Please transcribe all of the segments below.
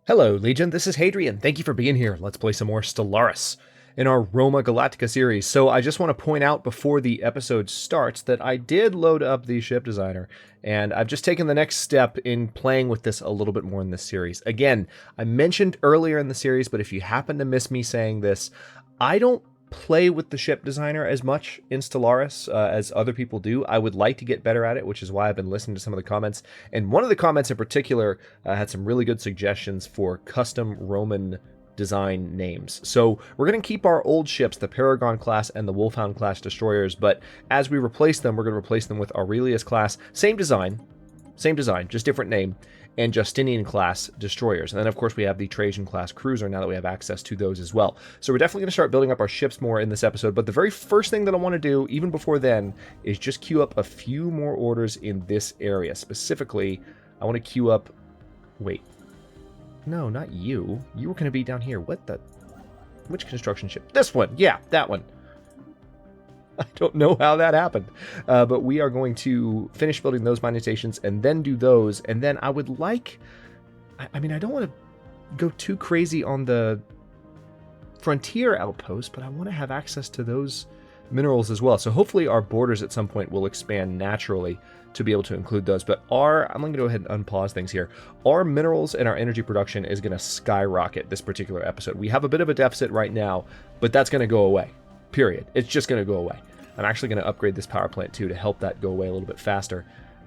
Hello, Legion. This is Hadrian. Thank you for being here. Let's play some more Stellaris in our Roma Galactica series. So I just want to point out before the episode starts that I did load up the ship designer, and I've just taken the next step in playing with this a little bit more in this series. Again, I mentioned earlier in the series, but if you happen to miss me saying this, I don't play with the ship designer as much in Stellaris as other people do. I would like to get better at it, which is why I've been listening to some of the comments. And one of the comments in particular had some really good suggestions for custom Roman design names. So we're going to keep our old ships, the Paragon class and the Wolfhound class destroyers, but as we replace them, we're going to replace them with Aurelius class, same design, just different name, and Justinian class destroyers. And then of course we have the Trajan class cruiser now that we have access to those as well. So we're definitely going to start building up our ships more in this episode, but the very first thing that I want to do, even before then, is just queue up a few more orders in this area. Specifically, I want to queue up... Wait. No, not you. You were going to be down here. What the... Which construction ship? This one! Yeah, that one. I don't know how that happened, but we are going to finish building those mining stations and then do those, and then I would like... I mean, I don't want to go too crazy on the frontier outpost, but I want to have access to those minerals as well. So hopefully our borders at some point will expand naturally to be able to include those. But I'm going to go ahead and unpause things here. Our minerals and our energy production is going to skyrocket this particular episode. We have a bit of a deficit right now, but that's going to go away. Period. It's just going to go away. I'm actually going to upgrade this power plant too to help that go away a little bit faster.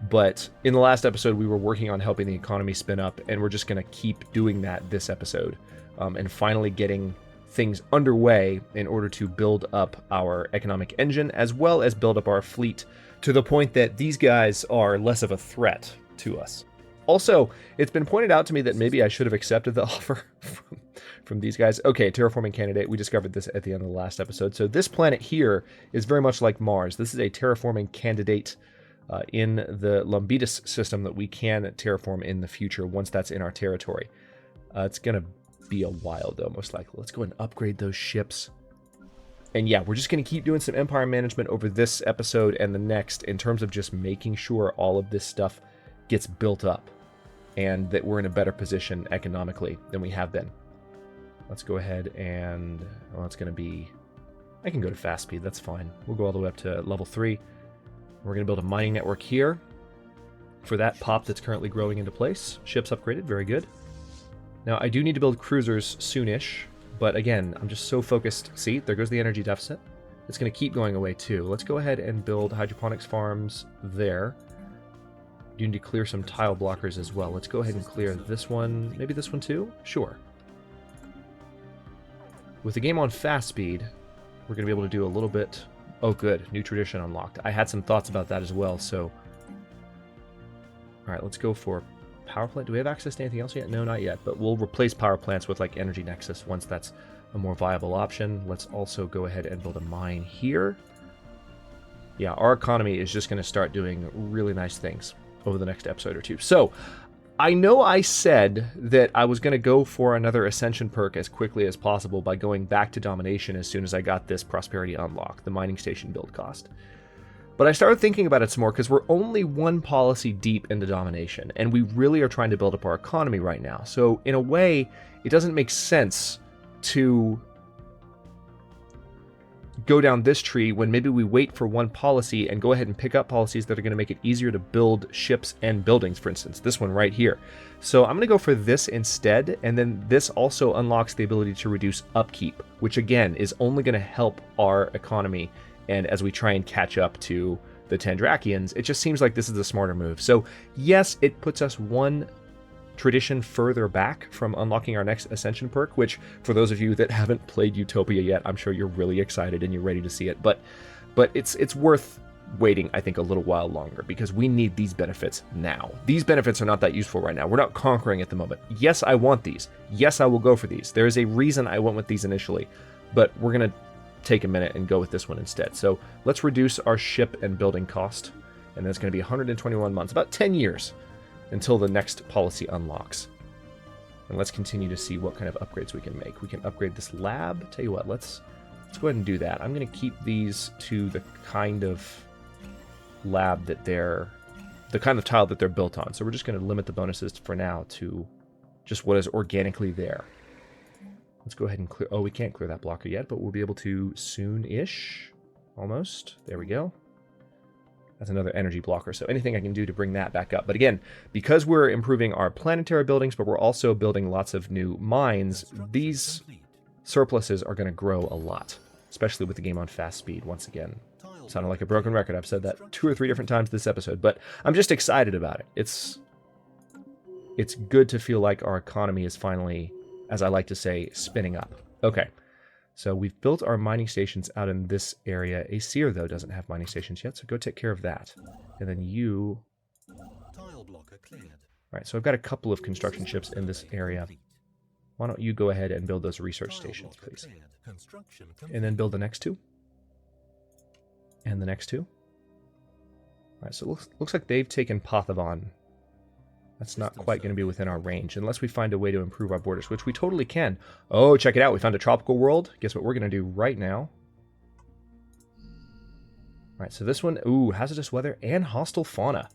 But in the last episode, we were working on helping the economy spin up, and we're just going to keep doing that this episode and finally getting things underway in order to build up our economic engine as well as build up our fleet to the point that these guys are less of a threat to us. Also, it's been pointed out to me that maybe I should have accepted the offer from these guys. Okay, terraforming candidate. We discovered this at the end of the last episode. So this planet here is very much like Mars. This is a terraforming candidate in the Lumbetus system that we can terraform in the future once that's in our territory. It's going to be a while, though, most likely. Let's go ahead and upgrade those ships. And yeah, we're just going to keep doing some empire management over this episode and the next in terms of just making sure all of this stuff gets built up and that we're in a better position economically than we have been. Let's go ahead and... Well, it's going to be... I can go to fast speed, that's fine. We'll go all the way up to level 3. We're going to build a mining network here for that pop that's currently growing into place. Ships upgraded, very good. Now, I do need to build cruisers soonish, but again, I'm just so focused. See, there goes the energy deficit. It's going to keep going away too. Let's go ahead and build hydroponics farms there. You need to clear some tile blockers as well. Let's go ahead and clear this one. Maybe this one too? Sure. With the game on fast speed, we're going to be able to do a little bit... Oh, good. New tradition unlocked. I had some thoughts about that as well, so... Alright, let's go for power plant. Do we have access to anything else yet? No, not yet, but we'll replace power plants with, like, Energy Nexus once that's a more viable option. Let's also go ahead and build a mine here. Yeah, our economy is just going to start doing really nice things over the next episode or two. So, I know I said that I was going to go for another Ascension perk as quickly as possible by going back to Domination as soon as I got this Prosperity unlock, the mining station build cost. But I started thinking about it some more because we're only one policy deep into Domination, and we really are trying to build up our economy right now. So, in a way, it doesn't make sense to go down this tree when maybe we wait for one policy and go ahead and pick up policies that are going to make it easier to build ships and buildings, for instance, this one right here. So I'm going to go for this instead, and then this also unlocks the ability to reduce upkeep, which again is only going to help our economy, and as we try and catch up to the Tendrakians, it just seems like this is a smarter move. So yes, it puts us one tradition further back from unlocking our next Ascension perk, which for those of you that haven't played Utopia yet, I'm sure you're really excited and you're ready to see it, but it's worth waiting, I think, a little while longer because we need these benefits now. These benefits are not that useful right now. We're not conquering at the moment. Yes, I want these. Yes, I will go for these. There is a reason I went with these initially, but we're going to take a minute and go with this one instead. So let's reduce our ship and building cost, and that's going to be 121 months, about 10 years until the next policy unlocks. And let's continue to see what kind of upgrades we can make. We can upgrade this lab. Tell you what, let's go ahead and do that. I'm going to keep these to the kind of lab that the kind of tile that they're built on. So we're just going to limit the bonuses for now to just what is organically there. Let's go ahead and clear... Oh, we can't clear that blocker yet, but we'll be able to soon-ish. Almost. There we go. That's another energy blocker, so anything I can do to bring that back up. But again, because we're improving our planetary buildings, but we're also building lots of new mines, these surpluses are going to grow a lot, especially with the game on fast speed, once again. Sounded like a broken record. I've said that 2 or 3 different times this episode, but I'm just excited about it. It's good to feel like our economy is finally, as I like to say, spinning up. Okay. So we've built our mining stations out in this area. Aesir, though, doesn't have mining stations yet, so go take care of that. And then you... Tile blocker cleared. All right, so I've got a couple of construction ships in this area. Why don't you go ahead and build those research stations, please? And then build the next 2. And the next 2. All right, so it looks like they've taken Pathavon. That's not quite going to be within our range, unless we find a way to improve our borders, which we totally can. Oh, check it out. We found a tropical world. Guess what we're going to do right now? All right, so this one, ooh, hazardous weather and hostile fauna.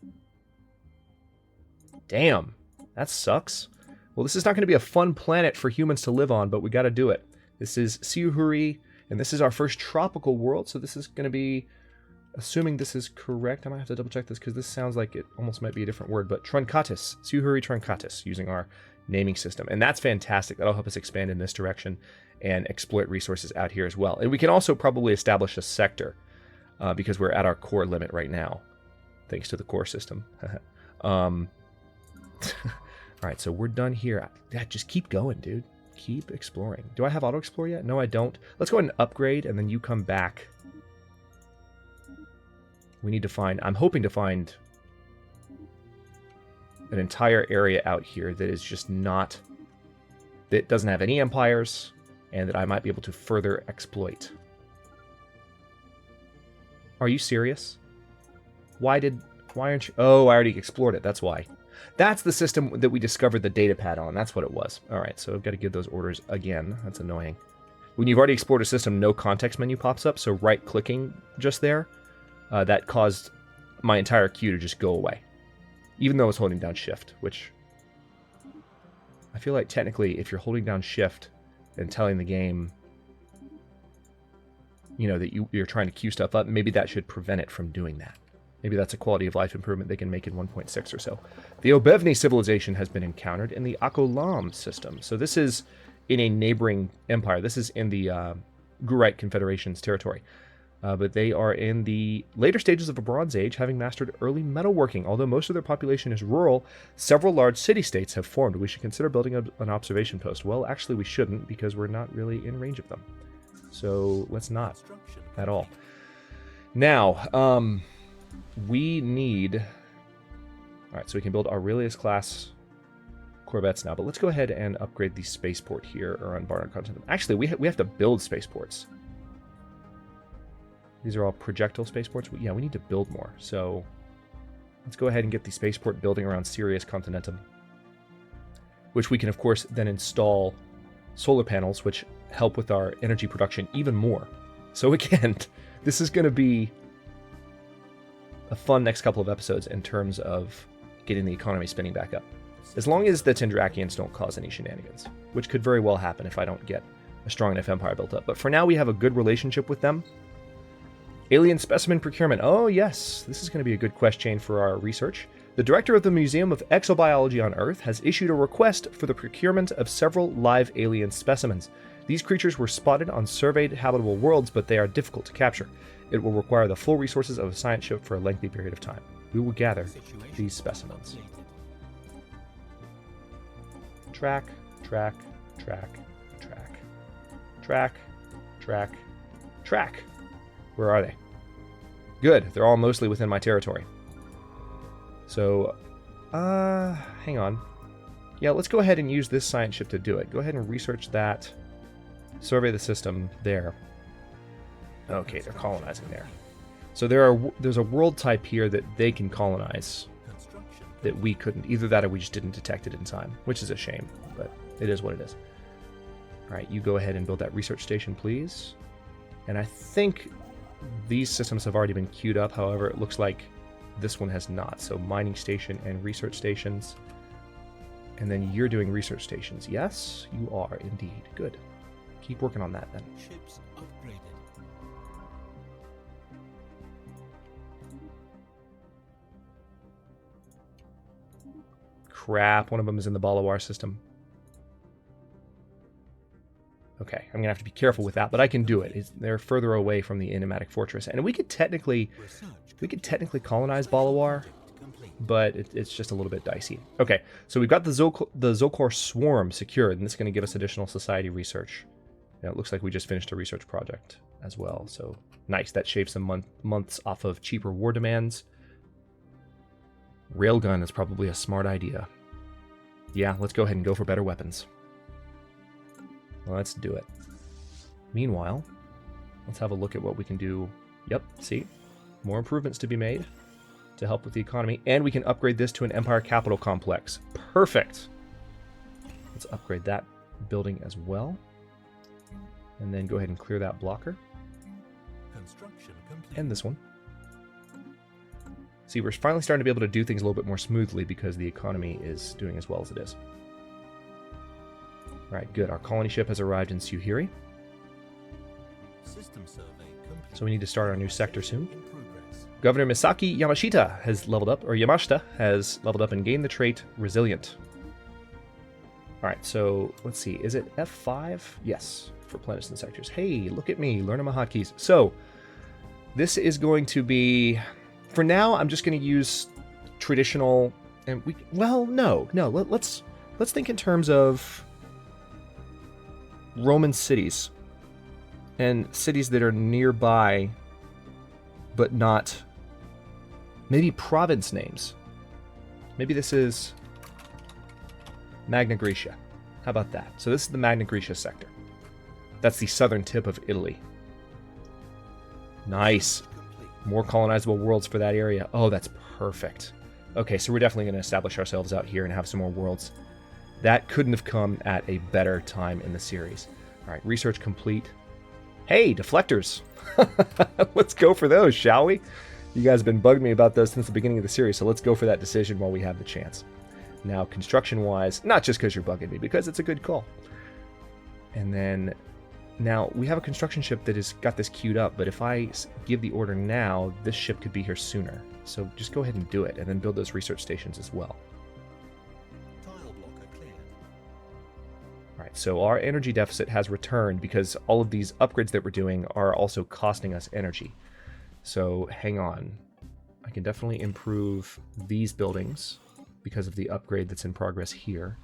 Damn, that sucks. Well, this is not going to be a fun planet for humans to live on, but we got to do it. This is Siuhuri, and this is our first tropical world, so this is going to be... Assuming this is correct, I might have to double check this because this sounds like it almost might be a different word, but Truncatus, Siuhuri Truncatus, using our naming system. And that's fantastic. That'll help us expand in this direction and exploit resources out here as well. And we can also probably establish a sector because we're at our core limit right now, thanks to the core system. All right, so we're done here. Yeah, just keep going, dude. Keep exploring. Do I have auto explore yet? No, I don't. Let's go ahead and upgrade, and then you come back. We need to find... I'm hoping to find an entire area out here that is just not... that doesn't have any empires, and that I might be able to further exploit. Are you serious? Why aren't you... Oh, I already explored it. That's why. That's the system that we discovered the data pad on. That's what it was. All right, so I've got to give those orders again. That's annoying. When you've already explored a system, no context menu pops up, so right-clicking just there... that caused my entire queue to just go away. Even though I was holding down shift, which... I feel like technically, if you're holding down shift and telling the game, you know, that you're trying to queue stuff up, maybe that should prevent it from doing that. Maybe that's a quality of life improvement they can make in 1.6 or so. The Obevni civilization has been encountered in the Akolam system. So this is in a neighboring empire. This is in the Gurite Confederation's territory. But they are in the later stages of a Bronze Age, having mastered early metalworking. Although most of their population is rural, several large city-states have formed. We should consider building an observation post. Well, actually we shouldn't, because we're not really in range of them. So let's not at all. Now, we need... Alright, so we can build Aurelius-class corvettes now. But let's go ahead and upgrade the spaceport here around Barnard Continent. Actually, we have to build spaceports. These are all projectile spaceports. Yeah, we need to build more. So let's go ahead and get the spaceport building around Sirius Continentum, which we can, of course, then install solar panels, which help with our energy production even more. So again, this is going to be a fun next couple of episodes in terms of getting the economy spinning back up. As long as the Tendrakians don't cause any shenanigans, which could very well happen if I don't get a strong enough empire built up. But for now, we have a good relationship with them. Alien specimen procurement. Oh, yes. This is going to be a good quest chain for our research. The director of the Museum of Exobiology on Earth has issued a request for the procurement of several live alien specimens. These creatures were spotted on surveyed habitable worlds, but they are difficult to capture. It will require the full resources of a science ship for a lengthy period of time. We will gather these specimens. Track, track, track, track, track, track, track. Where are they? Good. They're all mostly within my territory. So, hang on. Yeah, let's go ahead and use this science ship to do it. Go ahead and research that. Survey the system there. Okay, they're colonizing there. So there's a world type here that they can colonize that we couldn't. Either that or we just didn't detect it in time, which is a shame, but it is what it is. All right, you go ahead and build that research station, please. And I think these systems have already been queued up. However, it looks like this one has not. So mining station and research stations. And then you're doing research stations. Yes, you are indeed. Good. Keep working on that then. Ships upgraded. Crap, one of them is in the Balawar system. Okay, I'm gonna have to be careful with that, but I can do it. They're further away from the enigmatic fortress, and we could technically colonize Balawar, but it's just a little bit dicey. Okay, so we've got the Zolkor swarm secured, and this is going to give us additional society research. Now, it looks like we just finished a research project as well, so nice. That shaves some months off of cheaper war demands. Railgun is probably a smart idea. Yeah, let's go ahead and go for better weapons. Let's do it. Meanwhile, let's have a look at what we can do. Yep, see? More improvements to be made to help with the economy. And we can upgrade this to an Empire Capital Complex. Perfect! Let's upgrade that building as well. And then go ahead and clear that blocker. Construction complete. And this one. See, we're finally starting to be able to do things a little bit more smoothly because the economy is doing as well as it is. Alright, good. Our colony ship has arrived in Suhiri. System survey complete. So we need to start our new sector soon. In progress. Governor Misaki Yamashita has leveled up, or Yamashita has leveled up and gained the trait Resilient. Alright, so let's see. Is it F5? Yes, for planets and sectors. Hey, look at me, learning my hotkeys. So, this is going to be... For now, I'm just going to use traditional... and let's think in terms of Roman cities. And cities that are nearby, but not... Maybe province names. Maybe this is Magna Graecia. How about that? So this is the Magna Graecia sector. That's the southern tip of Italy. Nice. More colonizable worlds for that area. Oh, that's perfect. Okay, so we're definitely going to establish ourselves out here and have some more worlds. That couldn't have come at a better time in the series. All right, research complete. Hey, deflectors. Let's go for those, shall we? You guys have been bugging me about those since the beginning of the series, so let's go for that decision while we have the chance. Now, construction-wise, not just because you're bugging me, because it's a good call. And then, now, we have a construction ship that has got this queued up, but if I give the order now, this ship could be here sooner. So just go ahead and do it, and then build those research stations as well. Tile blocker cleared. Alright, so our energy deficit has returned because all of these upgrades that we're doing are also costing us energy. So, hang on. I can definitely improve these buildings because of the upgrade that's in progress here.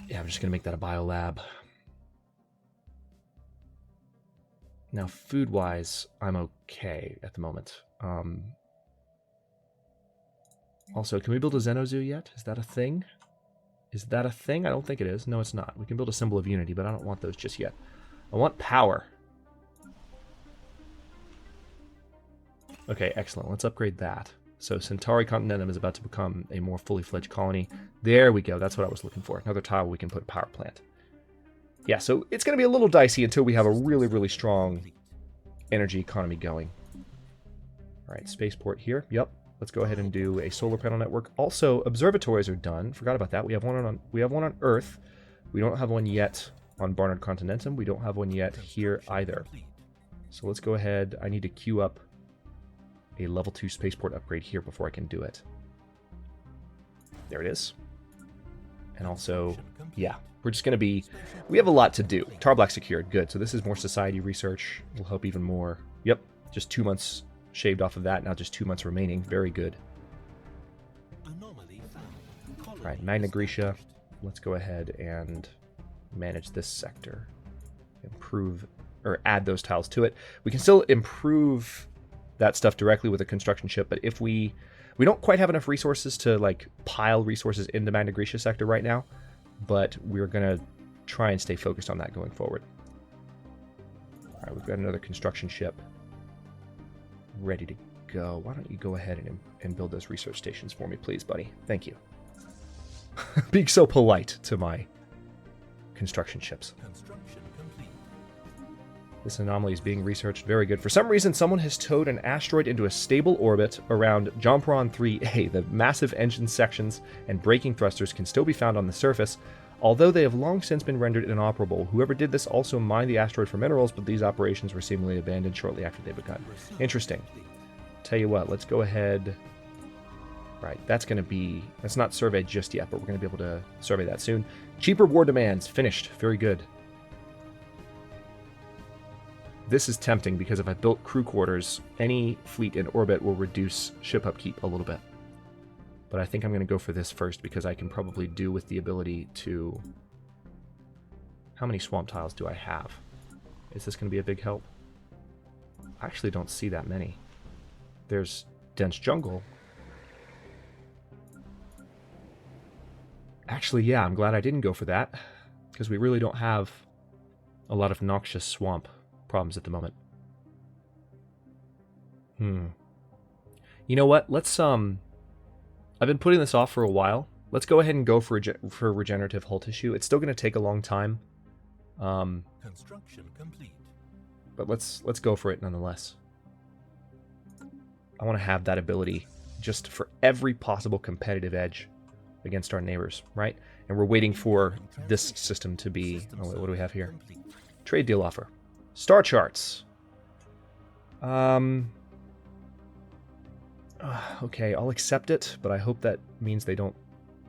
Yeah, I'm just going to make that a biolab. Now, food-wise, I'm okay at the moment. Also, can we build a Xenozoo yet? Is that a thing? Is that a thing? I don't think it is. No, it's not. We can build a symbol of unity, but I don't want those just yet. I want power. Okay, excellent. Let's upgrade that. So Centauri Continentum is about to become a more fully fledged colony. There we go. That's what I was looking for. Another tile we can put a power plant. Yeah, so it's going to be a little dicey until we have a really, really strong energy economy going. All right, spaceport here. Yep. Let's go ahead and do a solar panel network. Also, observatories are done. Forgot about that. We have one on Earth. We don't have one yet on Barnard Continentum. We don't have one yet here either. So let's go ahead. I need to queue up a level 2 spaceport upgrade here before I can do it. There it is. And also, yeah, we're just going to be... We have a lot to do. Tarblack secured. Good. So this is more society research. Will help even more. Yep. Just 2 months shaved off of that. Now just 2 months remaining. Very good. All right, Magna Graecia. Let's go ahead and manage this sector. Improve, or add those tiles to it. We can still improve that stuff directly with a construction ship, but if we don't quite have enough resources to like pile resources into Magna Graecia sector right now, but we're gonna try and stay focused on that going forward. All right, we've got another construction ship ready to go. Why don't you go ahead and build those research stations for me, please, buddy? Thank you. Being so polite to my construction ships. Construction complete. This anomaly is being researched. Very good. For some reason, someone has towed an asteroid into a stable orbit around Jompron 3A. The massive engine sections and braking thrusters can still be found on the surface, although they have long since been rendered inoperable. Whoever did this also mined the asteroid for minerals, but these operations were seemingly abandoned shortly after they begun. Interesting. Tell you what, let's go ahead. Right, that's not surveyed just yet, but we're going to be able to survey that soon. Cheaper war demands. Finished. Very good. This is tempting because if I built crew quarters, any fleet in orbit will reduce ship upkeep a little bit. But I think I'm going to go for this first because I can probably do with the ability to... How many swamp tiles do I have? Is this going to be a big help? I actually don't see that many. There's dense jungle. Actually, yeah, I'm glad I didn't go for that because we really don't have a lot of noxious swamp problems at the moment. You know what? Let's I've been putting this off for a while. Let's go ahead and go for regenerative hull tissue. It's still going to take a long time. Construction complete. But let's go for it nonetheless. I want to have that ability just for every possible competitive edge against our neighbors, right? And we're waiting for this system to be... Oh, wait, what do we have here? Trade deal offer. Star charts. Okay, I'll accept it, but I hope that means they don't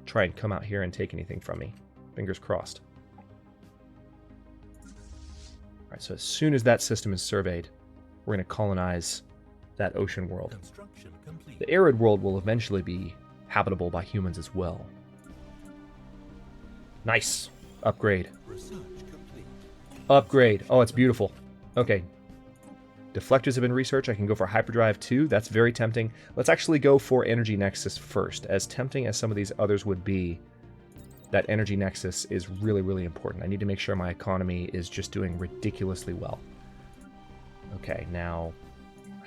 try and come out here and take anything from me. Fingers crossed. Alright, so as soon as that system is surveyed, we're going to colonize that ocean world. The arid world will eventually be habitable by humans as well. Nice. Upgrade. Upgrade. Oh, it's beautiful. Okay. Deflectors have been researched. I can go for hyperdrive too. That's very tempting. Let's actually go for energy nexus first. As tempting as some of these others would be, that energy nexus is really, really important. I need to make sure my economy is just doing ridiculously well. Okay, now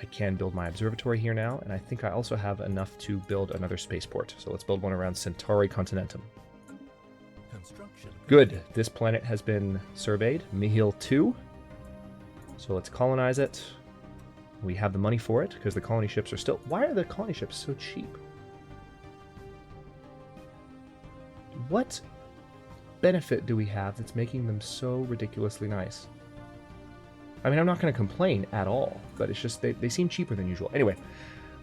I can build my observatory here now, and I think I also have enough to build another spaceport. So let's build one around Centauri Continentum. Good. This planet has been surveyed. Mihil 2. So let's colonize it. We have the money for it, because the colony ships are still... Why are the colony ships so cheap? What benefit do we have that's making them so ridiculously nice? I mean, I'm not going to complain at all, but it's just they seem cheaper than usual. Anyway,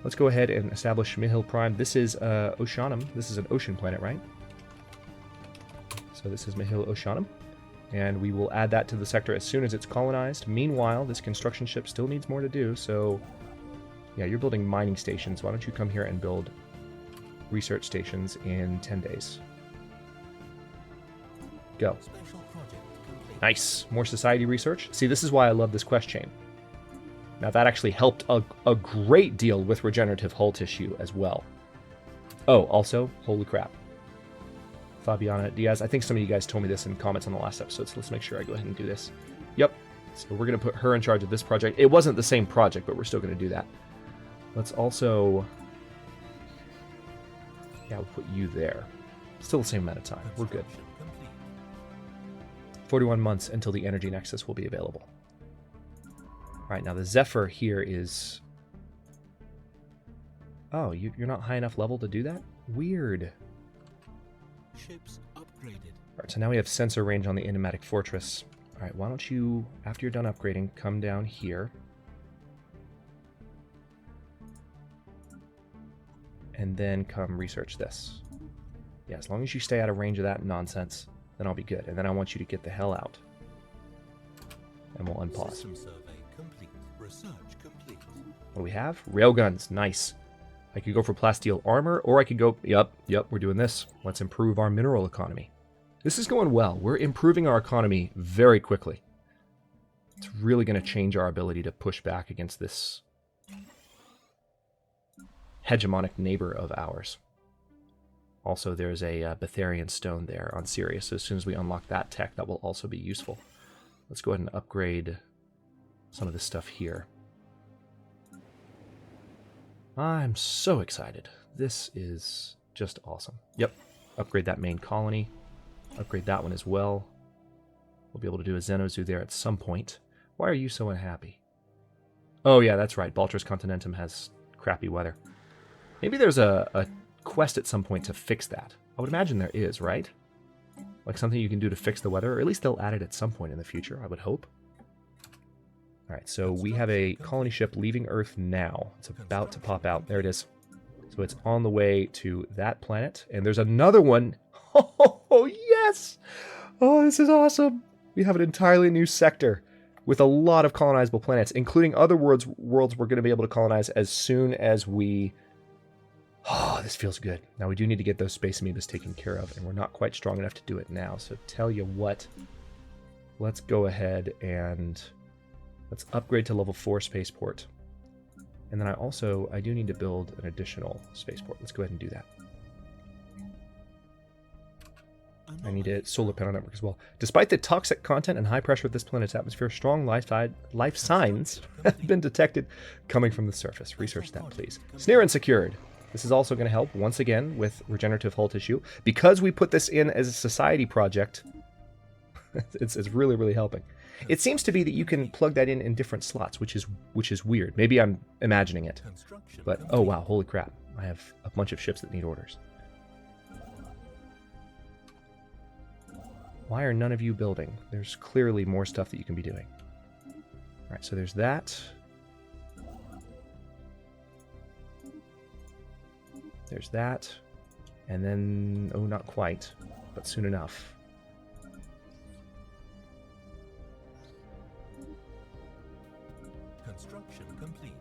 let's go ahead and establish Mihil Prime. This is Oceanum. This is an ocean planet, right? So this is Mihil Oceanum. And we will add that to the sector as soon as it's colonized. Meanwhile, this construction ship still needs more to do, so... Yeah, you're building mining stations. Why don't you come here and build research stations in 10 days. Go. Nice. More society research. See, this is why I love this quest chain. Now, that actually helped a great deal with regenerative hull tissue as well. Oh, also, holy crap. Fabiana Diaz. I think some of you guys told me this in comments on the last episode, so let's make sure I go ahead and do this. Yep. So we're going to put her in charge of this project. It wasn't the same project, but we're still going to do that. Let's also... Yeah, we'll put you there. Still the same amount of time. We're good. 41 months until the energy nexus will be available. Alright, now the Zephyr here is... Oh, you're not high enough level to do that? Weird. Ships upgraded. Alright, so now we have sensor range on the enigmatic fortress. Alright, why don't you, after you're done upgrading, come down here. And then come research this. Yeah, as long as you stay out of range of that nonsense, then I'll be good. And then I want you to get the hell out. And we'll unpause. System survey complete. Research complete. What do we have? Railguns. Nice. I could go for plasteel armor, or I could go... Yep, we're doing this. Let's improve our mineral economy. This is going well. We're improving our economy very quickly. It's really going to change our ability to push back against this hegemonic neighbor of ours. Also, there's a Betharian stone there on Sirius, so as soon as we unlock that tech, that will also be useful. Let's go ahead and upgrade some of this stuff here. I'm so excited. This is just awesome. Yep, upgrade that main colony. Upgrade that one as well. We'll be able to do a Xenozoo there at some point. Why are you so unhappy? Oh yeah, that's right. Baltrus Continentum has crappy weather. Maybe there's a quest at some point to fix that. I would imagine there is, right? Like something you can do to fix the weather, or at least they'll add it at some point in the future, I would hope. Alright, so we have a colony ship leaving Earth now. It's about to pop out. There it is. So it's on the way to that planet. And there's another one. Oh, yes! Oh, this is awesome. We have an entirely new sector with a lot of colonizable planets, including other worlds we're going to be able to colonize as soon as we... Oh, this feels good. Now, we do need to get those space amoebas taken care of, and we're not quite strong enough to do it now. So tell you what, let's go ahead and let's upgrade to level 4 spaceport. And then I do need to build an additional spaceport. Let's go ahead and do that. I need a solar panel network as well. Despite the toxic content and high pressure of this planet's atmosphere, strong life signs have been detected coming from the surface. Research that, please. Sneerin secured. This is also going to help, once again, with regenerative hull tissue. Because we put this in as a society project, it's really, really helping. It seems to be that you can plug that in different slots, which is weird. Maybe I'm imagining it. But, oh wow, holy crap. I have a bunch of ships that need orders. Why are none of you building? There's clearly more stuff that you can be doing. Alright, so there's that. There's that. And then, oh, not quite, but soon enough. Construction complete.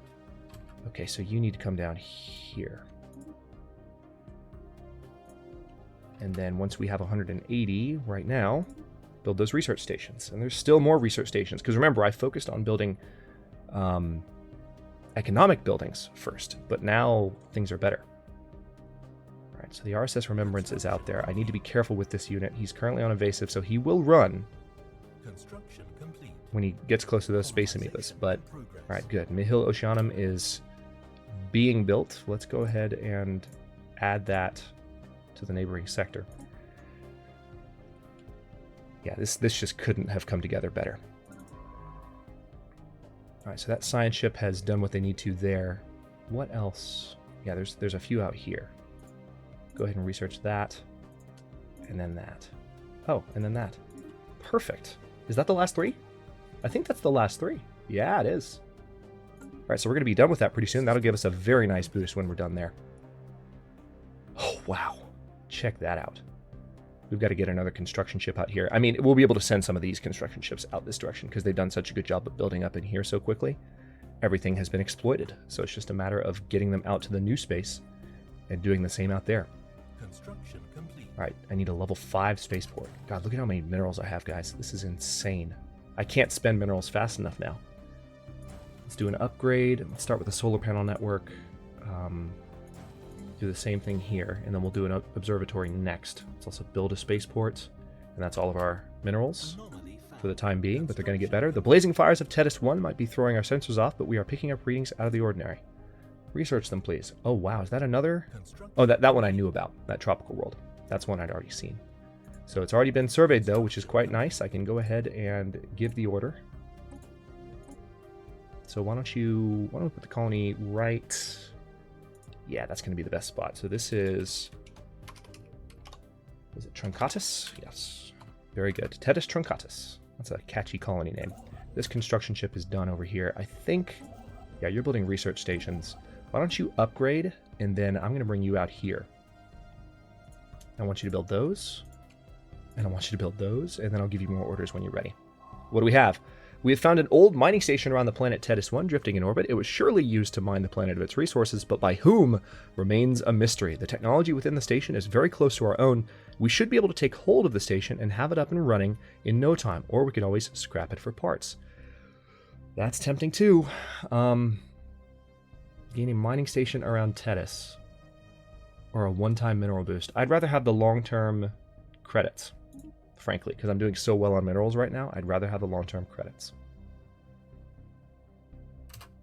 Okay, so you need to come down here. And then once we have 180 right now, build those research stations. And there's still more research stations. Because remember, I focused on building economic buildings first. But now things are better. All right, so the RSS Remembrance is out there. I need to be careful with this unit. He's currently on evasive, so he will run when he gets close to those space amoebas. But, all right, good. Nihil Oceanum is being built. Let's go ahead and add that to the neighboring sector. Yeah, this just couldn't have come together better. Alright, so that science ship has done what they need to there. What else? Yeah, there's a few out here. Go ahead and research that. And then that. Oh, and then that. Perfect. Is that the last 3? I think that's the last 3. Yeah, it is. Alright, so we're going to be done with that pretty soon. That'll give us a very nice boost when we're done there. Oh, wow. Check that out. We've got to get another construction ship out here. I mean, we'll be able to send some of these construction ships out this direction because they've done such a good job of building up in here so quickly. Everything has been exploited, so it's just a matter of getting them out to the new space and doing the same out there. Construction complete. All right, I need a level 5 spaceport. God, look at how many minerals I have, guys. This is insane. I can't spend minerals fast enough now. Let's do an upgrade. Let's start with a solar panel network. Do the same thing here, and then we'll do an observatory next. Let's also build a spaceport, and that's all of our minerals for the time being, but they're going to get better. The blazing fires of Tethys 1 might be throwing our sensors off, but we are picking up readings out of the ordinary. Research them, please. Oh, wow, is that another? Oh, that one I knew about, that tropical world. That's one I'd already seen. So it's already been surveyed, though, which is quite nice. I can go ahead and give the order. So why don't we put the colony right... Yeah, that's going to be the best spot. So this is it Truncatus? Yes. Very good. Tethys Truncatus. That's a catchy colony name. This construction ship is done over here. I think, yeah, you're building research stations. Why don't you upgrade, and then I'm going to bring you out here. I want you to build those, and I want you to build those, and then I'll give you more orders when you're ready. What do we have? We have found an old mining station around the planet Tethys 1 drifting in orbit. It was surely used to mine the planet of its resources, but by whom remains a mystery. The technology within the station is very close to our own. We should be able to take hold of the station and have it up and running in no time, or we could always scrap it for parts. That's tempting too. Gain a mining station around Tethys, or a one-time mineral boost. I'd rather have the long-term credits. Frankly, because I'm doing so well on minerals right now, I'd rather have the long-term credits.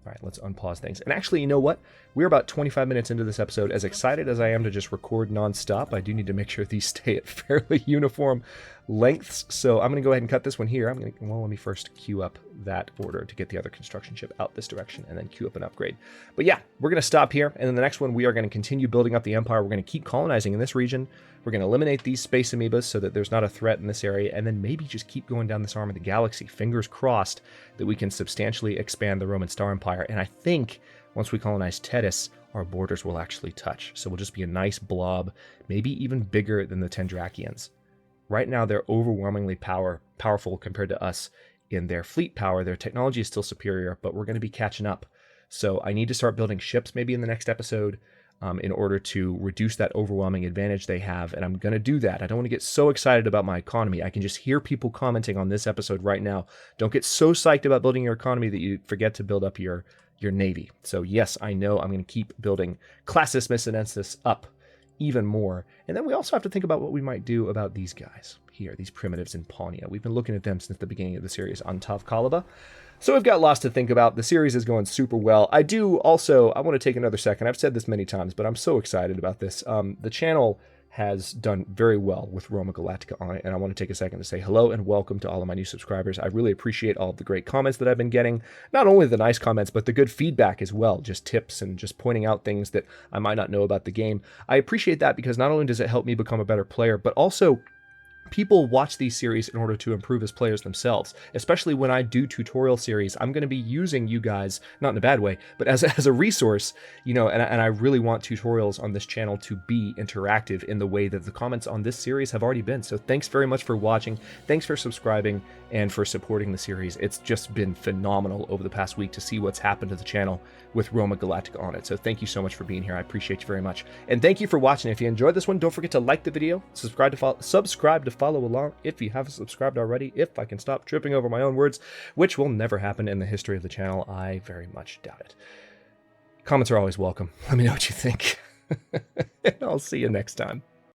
All right, let's unpause things. And actually, you know what? We're about 25 minutes into this episode. As excited as I am to just record nonstop, I do need to make sure these stay at fairly uniform lengths. So I'm going to go ahead and cut this one here. Let me first queue up that order to get the other construction ship out this direction and then queue up an upgrade. But yeah, we're going to stop here. And then the next one, we are going to continue building up the empire. We're going to keep colonizing in this region. We're going to eliminate these space amoebas so that there's not a threat in this area. And then maybe just keep going down this arm of the galaxy. Fingers crossed that we can substantially expand the Roman Star Empire. And I think once we colonize Tethys, our borders will actually touch. So we'll just be a nice blob, maybe even bigger than the Tendrakians. Right now, they're overwhelmingly powerful compared to us in their fleet power. Their technology is still superior, but we're going to be catching up. So I need to start building ships maybe in the next episode in order to reduce that overwhelming advantage they have. And I'm going to do that. I don't want to get so excited about my economy. I can just hear people commenting on this episode right now. Don't get so psyched about building your economy that you forget to build up your navy. So yes, I know I'm going to keep building Classis Messinensis up even more. And then we also have to think about what we might do about these guys here, these primitives in Pawnia. We've been looking at them since the beginning of the series on Tav Kalaba. So we've got lots to think about. The series is going super well. I want to take another second. I've said this many times, but I'm so excited about this. The channel has done very well with Roma Galactica on it, and I want to take a second to say hello and welcome to all of my new subscribers. I really appreciate all of the great comments that I've been getting. Not only the nice comments, but the good feedback as well, just tips and just pointing out things that I might not know about the game. I appreciate that because not only does it help me become a better player, but also people watch these series in order to improve as players themselves, especially when I do tutorial series. I'm going to be using you guys, not in a bad way, but as a resource, and I really want tutorials on this channel to be interactive in the way that the comments on this series have already been. So thanks very much for watching. Thanks for subscribing and for supporting the series. It's just been phenomenal over the past week to see what's happened to the channel with Roma Galactica on it. So thank you so much for being here. I appreciate you very much. And thank you for watching. If you enjoyed this one, don't forget to like the video, subscribe to follow along if you haven't subscribed already, if I can stop tripping over my own words, which will never happen in the history of the channel. I very much doubt it. Comments are always welcome. Let me know what you think. And I'll see you next time.